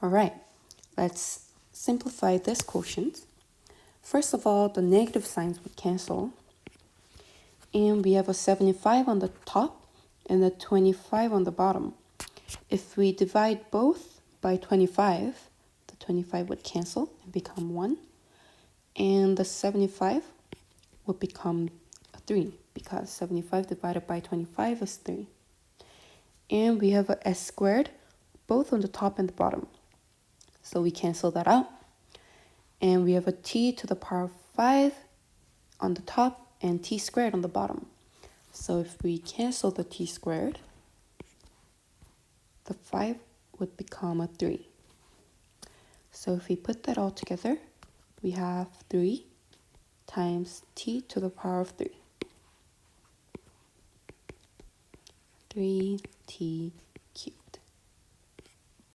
All right, let's simplify this quotient. First of all, the negative signs would cancel. And we have a 75 on the top and a 25 on the bottom. If we divide both by 25, the 25 would cancel and become 1. And the 75 would become 3 because 75 divided by 25 is 3. And we have a s squared both on the top and the bottom. So we cancel that out. And we have a t to the power of 5 on the top and t squared on the bottom. So if we cancel the t squared, the 5 would become a 3. So if we put that all together, we have 3 times t to the power of 3. 3t